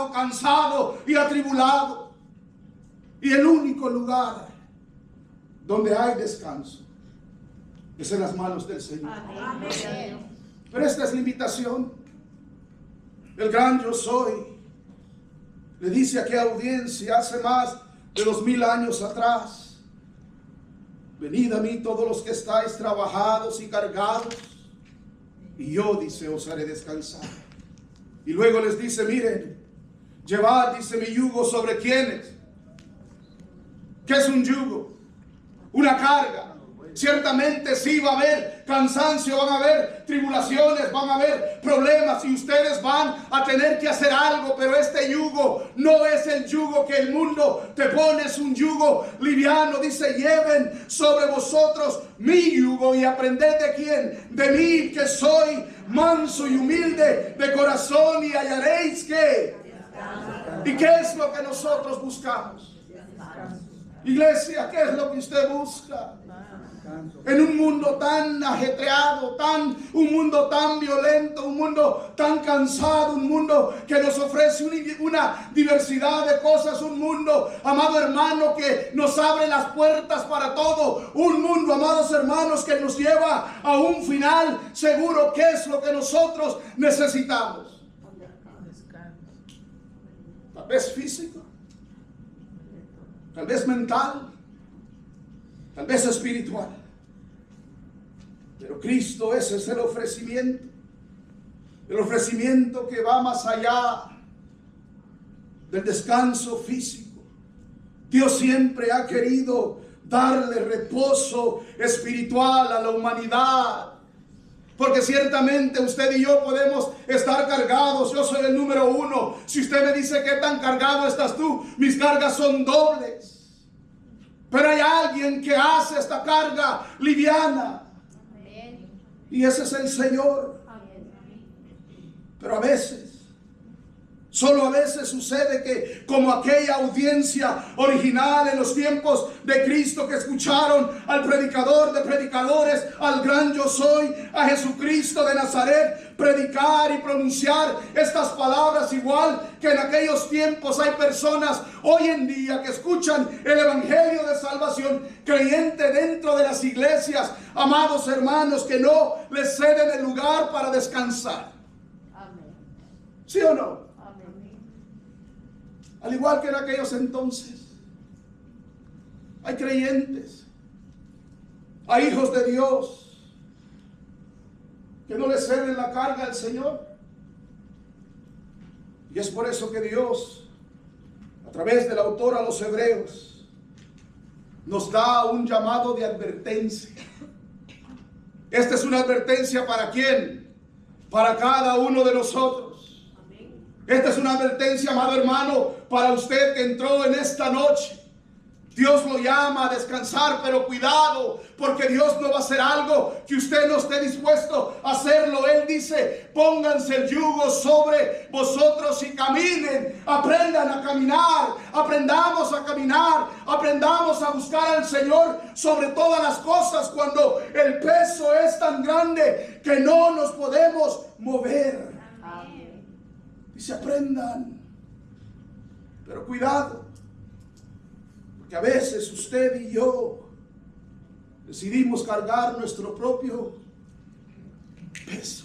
cargado, cansado y atribulado. Y el único lugar donde hay descanso es en las manos del Señor. Amén. Pero esta es la invitación. El gran yo soy le dice a aquella audiencia hace más de 2000 años atrás: venid a mí todos los que estáis trabajados y cargados, y yo, dice, os haré descansar. Y luego les dice: miren, llevad, dice, mi yugo sobre quienes. ¿Qué es un yugo? Una carga. Ciertamente sí va a haber cansancio, van a haber tribulaciones, van a haber problemas y ustedes van a tener que hacer algo, pero este yugo no es el yugo que el mundo te pone, es un yugo liviano. Dice: lleven sobre vosotros mi yugo y aprended de quién, de mí, que soy manso y humilde de corazón, y hallaréis que. ¿Y qué es lo que nosotros buscamos? Iglesia, ¿qué es lo que usted busca? En un mundo tan ajetreado, un mundo tan violento, un mundo tan cansado, un mundo que nos ofrece una diversidad de cosas, un mundo, amado hermano, que nos abre las puertas para todo, un mundo, amados hermanos, que nos lleva a un final seguro. ¿Qué es lo que nosotros necesitamos? Tal vez físico, tal vez mental, tal vez espiritual. Pero Cristo, ese es el ofrecimiento que va más allá del descanso físico. Dios siempre ha querido darle reposo espiritual a la humanidad, porque ciertamente usted y yo podemos estar cargados. Yo soy el número 1. Si usted me dice: ¿qué tan cargado estás tú? Mis cargas son dobles. Pero hay alguien que hace esta carga liviana, y ese es el Señor. Pero a veces, solo a veces sucede que, como aquella audiencia original en los tiempos de Cristo, que escucharon al predicador de predicadores, al gran yo soy, a Jesucristo de Nazaret, predicar y pronunciar estas palabras, igual que en aquellos tiempos hay personas hoy en día que escuchan el evangelio de salvación, creyente dentro de las iglesias, amados hermanos, que no les ceden el lugar para descansar. Amén. ¿Sí o no? Amén. Al igual que en aquellos entonces, hay creyentes, hay hijos de Dios que no le ceden la carga al Señor. Y es por eso que Dios, a través del autor a los Hebreos, nos da un llamado de advertencia. Esta es una advertencia ¿para quién? Para cada uno de nosotros. Esta es una advertencia, amado hermano, para usted que entró en esta noche. Dios lo llama a descansar, pero cuidado, porque Dios no va a hacer algo que usted no esté dispuesto a hacerlo. Él dice: pónganse el yugo sobre vosotros y caminen, aprendan a caminar, aprendamos a caminar, aprendamos a buscar al Señor sobre todas las cosas cuando el peso es tan grande que no nos podemos mover. Dice: aprendan, pero cuidado, que a veces usted y yo decidimos cargar nuestro propio peso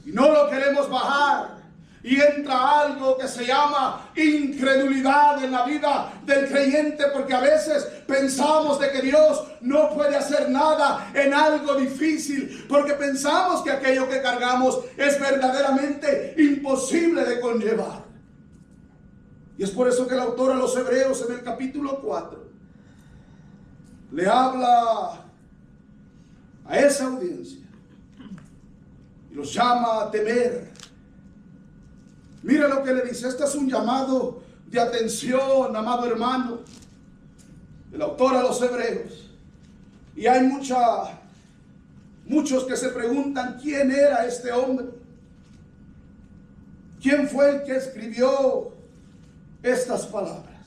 y no lo queremos bajar, y entra algo que se llama incredulidad en la vida del creyente, porque a veces pensamos de que Dios no puede hacer nada en algo difícil, porque pensamos que aquello que cargamos es verdaderamente imposible de conllevar. Y es por eso que el autor a los Hebreos, en el capítulo 4, le habla a esa audiencia y los llama a temer. Mira lo que le dice. Este es un llamado de atención, amado hermano, el autor a los Hebreos. Y hay muchos que se preguntan: ¿quién era este hombre? ¿Quién fue el que escribió estas palabras?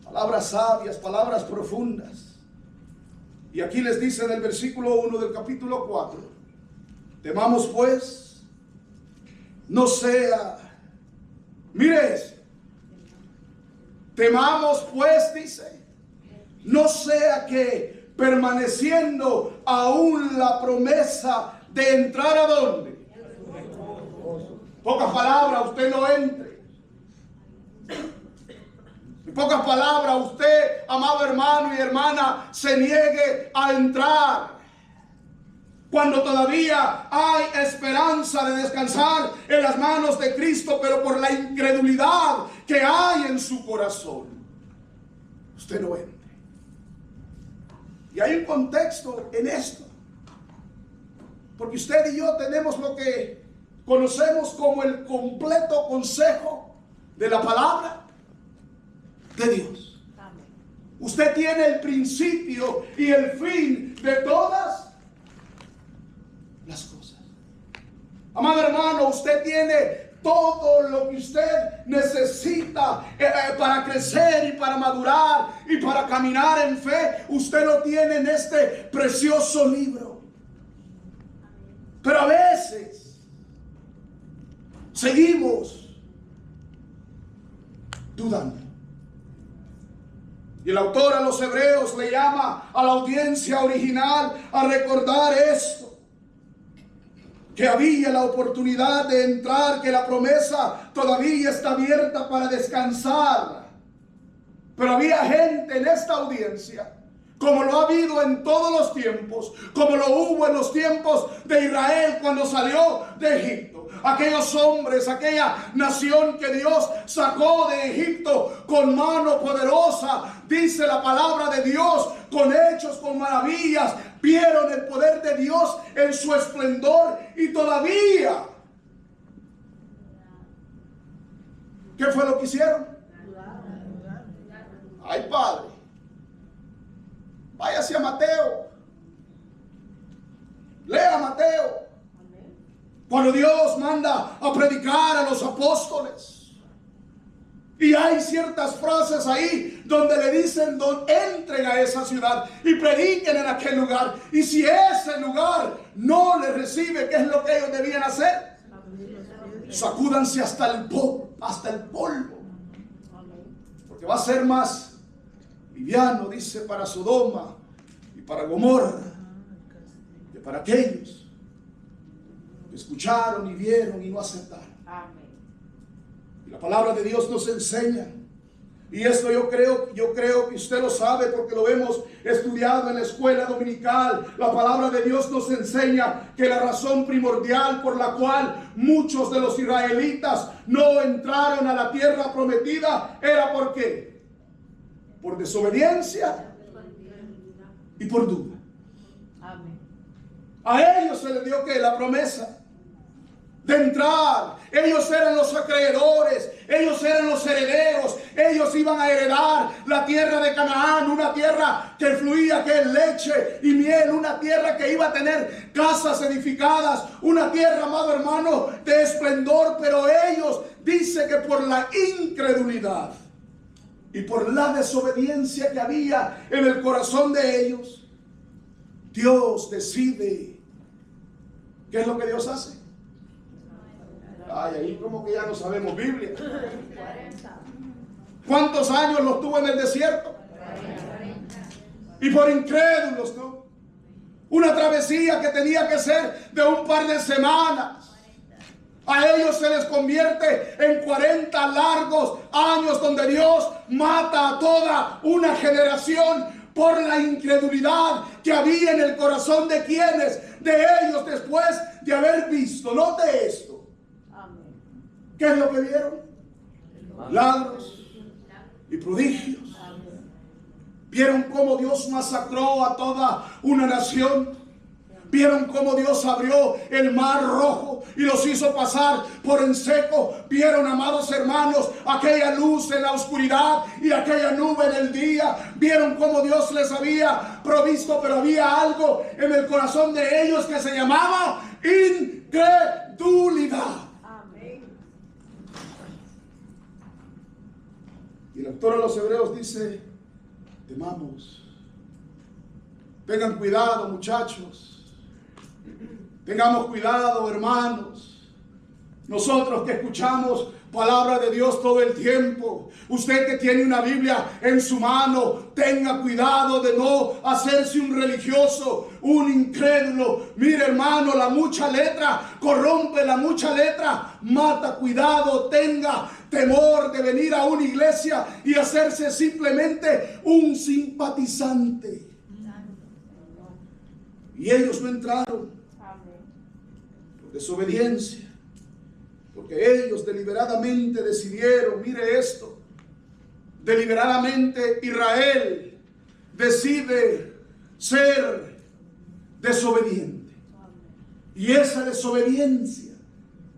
Palabras sabias, palabras profundas. Y aquí les dice en el versículo 1 del capítulo 4: temamos pues, no sea Mire, temamos pues, dice, no sea que permaneciendo aún la promesa de entrar a dónde. Pocas palabras, usted no entre. En pocas palabras, usted, amado hermano y hermana, se niegue a entrar. Cuando todavía hay esperanza de descansar en las manos de Cristo, pero por la incredulidad que hay en su corazón, usted no entre. Y hay un contexto en esto, porque usted y yo tenemos lo que conocemos como el completo consejo de la palabra de Dios. Usted tiene el principio y el fin de todas las cosas. Amado hermano, usted tiene todo lo que usted necesita para crecer y para madurar y para caminar en fe. Usted lo tiene en este precioso libro. Pero a veces seguimos dudando. Y el autor a los hebreos le llama a la audiencia original a recordar esto. Que había la oportunidad de entrar, que la promesa todavía está abierta para descansar. Pero había gente en esta audiencia, como lo ha habido en todos los tiempos, como lo hubo en los tiempos de Israel cuando salió de Egipto. Aquellos hombres, aquella nación que Dios sacó de Egipto con mano poderosa, dice la palabra de Dios, con hechos, con maravillas, vieron el poder de Dios en su esplendor y todavía, ¿qué fue lo que hicieron? Ay, Padre, váyase a Mateo, lea Mateo. Cuando Dios manda a predicar a los apóstoles, y hay ciertas frases ahí donde le dicen: entren a esa ciudad y prediquen en aquel lugar. Y si ese lugar no les recibe, ¿qué es lo que ellos debían hacer? Sacúdanse hasta el polvo. Porque va a ser más liviano, dice, para Sodoma y para Gomorra que para aquellos que escucharon y vieron y no aceptaron. Amén. Y la palabra de Dios nos enseña, y esto yo creo que usted lo sabe porque lo hemos estudiado en la escuela dominical. La palabra de Dios nos enseña que la razón primordial por la cual muchos de los israelitas no entraron a la tierra prometida era ¿por qué? Por desobediencia y por duda. Amén. A ellos se les dio que la promesa de entrar. Ellos eran los acreedores, ellos eran los herederos, ellos iban a heredar la tierra de Canaán, una tierra que fluía que es leche y miel, una tierra que iba a tener casas edificadas, una tierra, amado hermano, de esplendor. Pero ellos, dice que por la incredulidad y por la desobediencia que había en el corazón de ellos, Dios decide. ¿Qué es lo que Dios hace? Ay, ahí como que ya no sabemos Biblia. ¿Cuántos años los tuvo en el desierto? Y por incrédulos, ¿no? Una travesía que tenía que ser de un par de semanas. A ellos se les convierte en 40 largos años donde Dios mata a toda una generación por la incredulidad que había en el corazón de quienes, de ellos, después de haber visto. Note esto. ¿Qué es lo que vieron? Milagros y prodigios. Vieron cómo Dios masacró a toda una nación. Vieron cómo Dios abrió el mar rojo y los hizo pasar por en seco. Vieron, amados hermanos, aquella luz en la oscuridad y aquella nube en el día. Vieron cómo Dios les había provisto, pero había algo en el corazón de ellos que se llamaba incredulidad. Y el autor a los hebreos dice: temamos. Tengan cuidado, muchachos. Tengamos cuidado, hermanos. Nosotros que escuchamos palabra de Dios todo el tiempo, usted que tiene una Biblia en su mano, tenga cuidado de no hacerse un religioso, un incrédulo. Mire, hermano, la mucha letra corrompe, la mucha letra mata. Cuidado, tenga temor de venir a una iglesia y hacerse simplemente un simpatizante. Y ellos no entraron por desobediencia, porque ellos deliberadamente decidieron, mire esto, deliberadamente Israel decide ser desobediente. Y esa desobediencia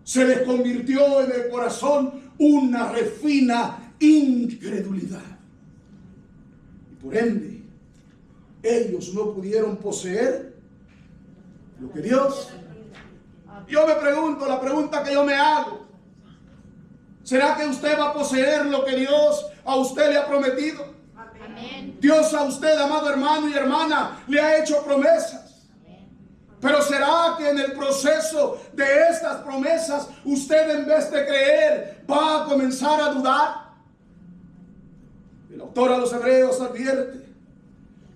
se les convirtió en el corazón una refina incredulidad. Y por ende, ellos no pudieron poseer lo que Dios. Yo me pregunto, la pregunta que yo me hago: ¿será que usted va a poseer lo que Dios a usted le ha prometido? Amén. Dios a usted, amado hermano y hermana, le ha hecho promesas. Pero ¿será que en el proceso de estas promesas usted, en vez de creer, va a comenzar a dudar? El autor a los Hebreos advierte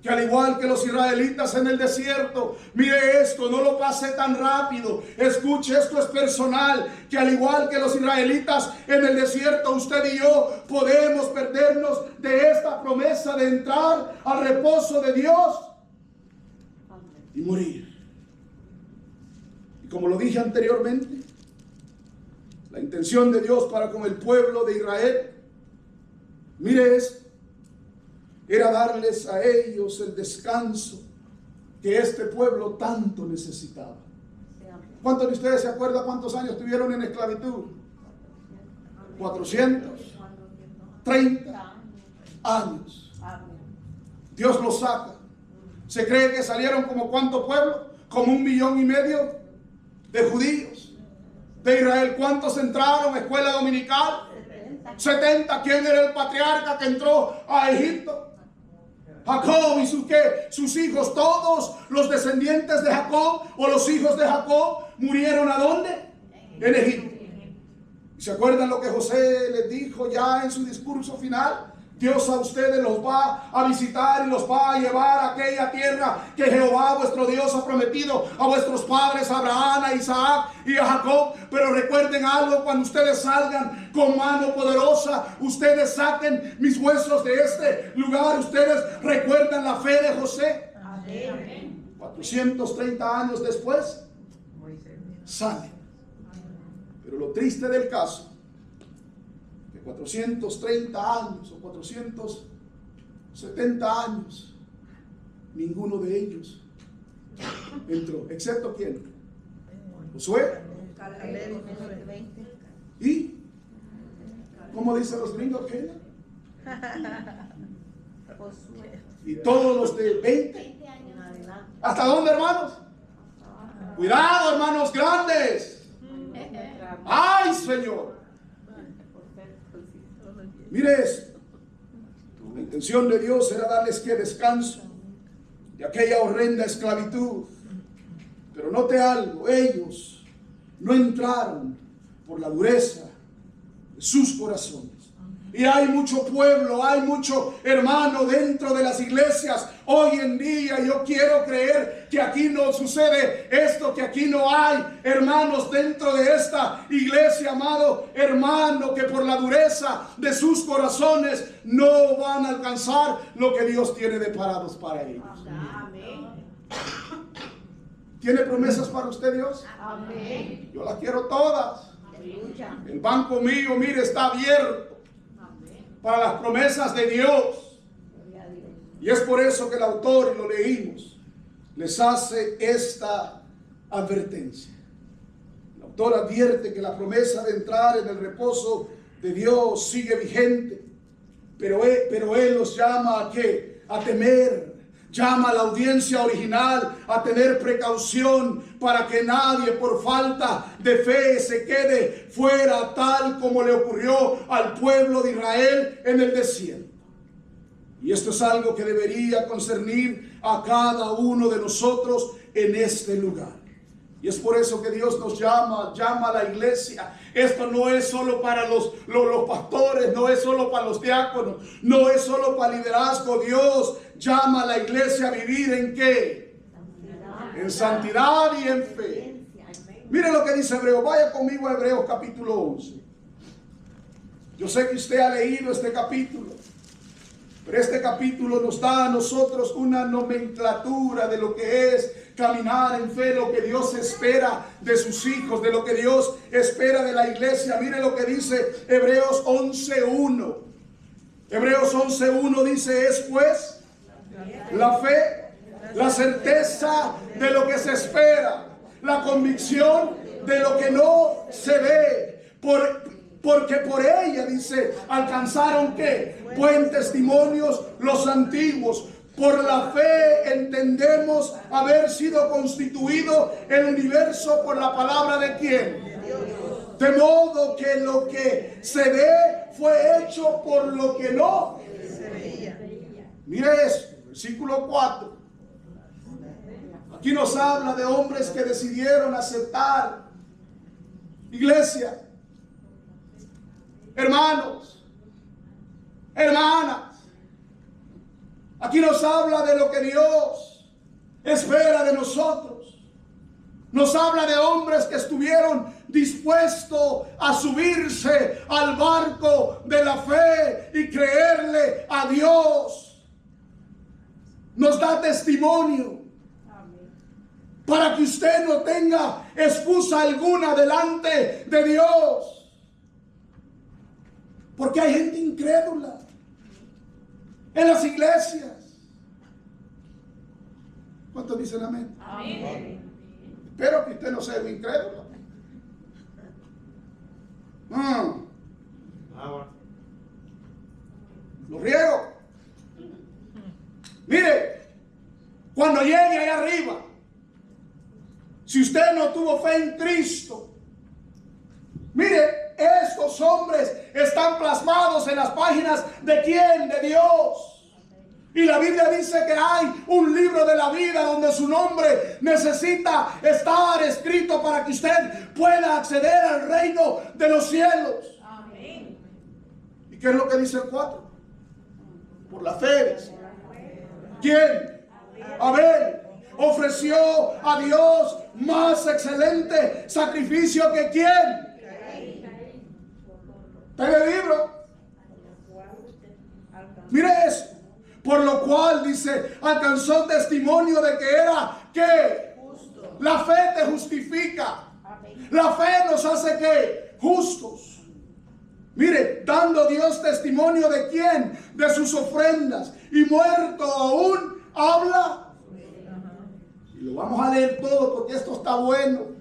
que al igual que los israelitas en el desierto, mire esto, no lo pase tan rápido, escuche, esto es personal, que al igual que los israelitas en el desierto, usted y yo podemos perdernos de esta promesa de entrar al reposo de Dios y morir. Y como lo dije anteriormente, la intención de Dios para con el pueblo de Israel, mire esto, era darles a ellos el descanso que este pueblo tanto necesitaba. ¿Cuántos de ustedes se acuerdan cuántos años tuvieron en esclavitud? 430 años. Dios los saca. Se cree que salieron como ¿cuánto pueblo? Como 1,5 millones de judíos de Israel. ¿Cuántos entraron a escuela dominical? 70. ¿Quién era el patriarca que entró a Egipto? Jacob y sus hijos, todos los descendientes de Jacob o los hijos de Jacob murieron ¿a dónde? En Egipto. ¿Y se acuerdan lo que José les dijo ya en su discurso final? Dios a ustedes los va a visitar y los va a llevar a aquella tierra que Jehová vuestro Dios ha prometido a vuestros padres, a Abraham, a Isaac y a Jacob. Pero recuerden algo: cuando ustedes salgan con mano poderosa, ustedes saquen mis huesos de este lugar. Ustedes recuerdan la fe de José. Amén. 430 años después salen. Pero lo triste del caso, 430 años o 470 años, ninguno de ellos entró, excepto ¿quién? Josué. ¿Y? ¿Cómo dicen los gringos que era? Y todos los de 20. ¿Hasta dónde, hermanos? Cuidado, hermanos grandes. ¡Ay, Señor! Mire esto. La intención de Dios era darles que descanso de aquella horrenda esclavitud. Pero note algo: ellos no entraron por la dureza de sus corazones. Y hay mucho pueblo, hay mucho hermano dentro de las iglesias hoy en día. Yo quiero creer que aquí no sucede esto, que aquí no hay hermanos dentro de esta iglesia, amado hermano, que por la dureza de sus corazones no van a alcanzar lo que Dios tiene deparados para ellos. Amén. ¿Tiene promesas para usted, Dios? Amén. Yo las quiero todas. Aleluya. El banco mío, mire, está abierto para las promesas de Dios. Gloria a Dios. Y es por eso que el autor, y lo leímos, les hace esta advertencia. El autor advierte que la promesa de entrar en el reposo de Dios sigue vigente, pero él los llama ¿a qué? A temer. Llama a la audiencia original a tener precaución para que nadie por falta de fe se quede fuera, tal como le ocurrió al pueblo de Israel en el desierto. Y esto es algo que debería concernir a cada uno de nosotros en este lugar. Y es por eso que Dios nos llama a la iglesia. Esto no es solo para los pastores, no es solo para los diáconos, no es solo para liderazgo. Dios llama a la iglesia a vivir ¿en qué? En santidad y en fe. Mire lo que dice Hebreos. Vaya conmigo a Hebreos capítulo 11. Yo sé que usted ha leído este capítulo, pero este capítulo nos da a nosotros una nomenclatura de lo que es caminar en fe, lo que Dios espera de sus hijos, de lo que Dios espera de la iglesia. Mire lo que dice Hebreos 11:1. Hebreos 11:1 dice: es pues la fe, la certeza de lo que se espera, la convicción de lo que no se ve. Porque por ella, dice, alcanzaron ¿qué? Buen testimonios los antiguos. Por la fe entendemos haber sido constituido el universo por la palabra de ¿quién? De modo que lo que se ve fue hecho por lo que no se veía. Mire esto, versículo 4. Aquí nos habla de hombres que decidieron aceptar. Iglesia, hermanos, hermanas, aquí nos habla de lo que Dios espera de nosotros. Nos habla de hombres que estuvieron dispuestos a subirse al barco de la fe y creerle a Dios. Nos da testimonio para que usted no tenga excusa alguna delante de Dios. Porque hay gente incrédula en las iglesias. ¿Cuántos dicen amén? Amén. Espero que usted no sea un incrédulo. Lo riego. Mire, cuando llegue allá arriba, si usted no tuvo fe en Cristo, mire, estos hombres están plasmados en las páginas de ¿quién? De Dios. Y la Biblia dice que hay un libro de la vida donde su nombre necesita estar escrito para que usted pueda acceder al reino de los cielos. Amén. ¿Y qué es lo que dice el 4? Por la fe. Dice. ¿Quién? Abel ofreció a Dios más excelente sacrificio que ¿quién? Está en el libro. Mire eso. Por lo cual, dice, alcanzó testimonio de que era ¿qué? Justo. La fe te justifica. Amén. La fe nos hace ¿qué? Justos. Mire, dando Dios testimonio de ¿quién? De sus ofrendas. Y muerto aún habla. Y lo vamos a leer todo porque esto está bueno.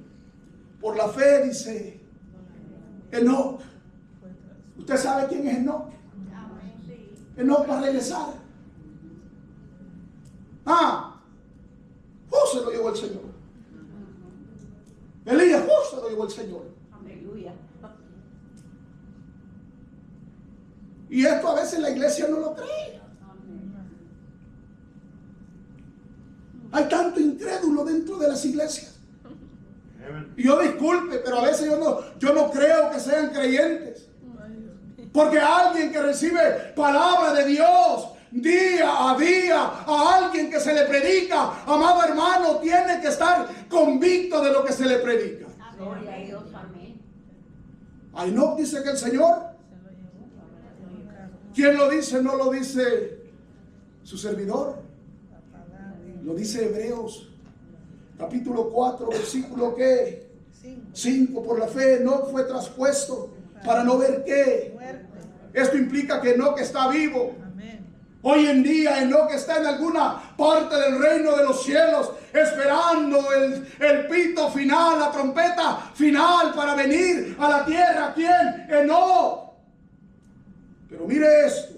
Por la fe, dice Enoc. ¿Usted sabe quién es Enoc? Enoc va a regresar. Se lo llevó el Señor. Elías, se lo llevó el Señor. Aleluya. Y esto a veces la iglesia no lo cree. Hay tanto incrédulo dentro de las iglesias. Y yo disculpe, pero a veces yo no creo que sean creyentes. Porque alguien que recibe palabra de Dios día a día, a alguien que se le predica, amado hermano, tiene que estar convicto de lo que se le predica. Gloria a Dios, amén. A Enoc dice que el Señor. ¿Quién lo dice? No lo dice su servidor. Lo dice Hebreos capítulo 4, versículo ¿qué? 5. Por la fe Enoc fue traspuesto para no ver ¿qué? Esto implica que Enoc está vivo. Hoy en día Enoc está en alguna parte del reino de los cielos esperando el pito final, la trompeta final para venir a la tierra. ¿Quién? Enoc. Pero mire esto.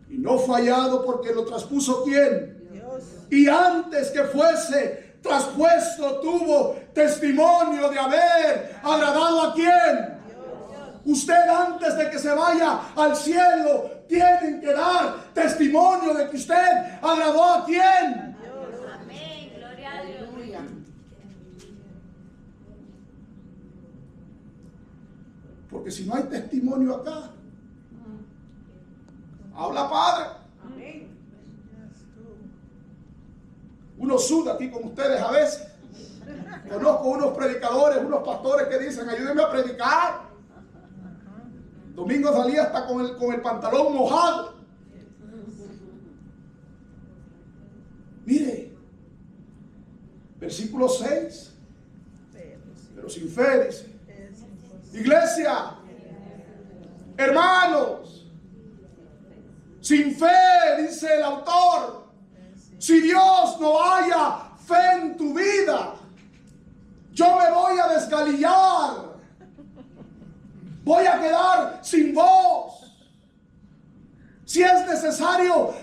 Y no fue hallado porque lo traspuso ¿quién? Dios. Y antes que fuese traspuesto tuvo testimonio de haber agradado a ¿quién? Usted antes de que se vaya al cielo tienen que dar testimonio de que usted agradó a quién. Amén, gloria a Dios. Porque si no hay testimonio acá, habla Padre. Amén. Uno suda aquí con ustedes a veces. Conozco unos predicadores, unos pastores que dicen, ayúdenme a predicar. Domingo salía hasta con el pantalón mojado. Mire, versículo 6. Pero sin fe, dice. Iglesia, hermanos, sin fe, dice el autor, si Dios no haya fe en tu vida, yo me voy a desgalillar, voy a quedar sin voz. Si es necesario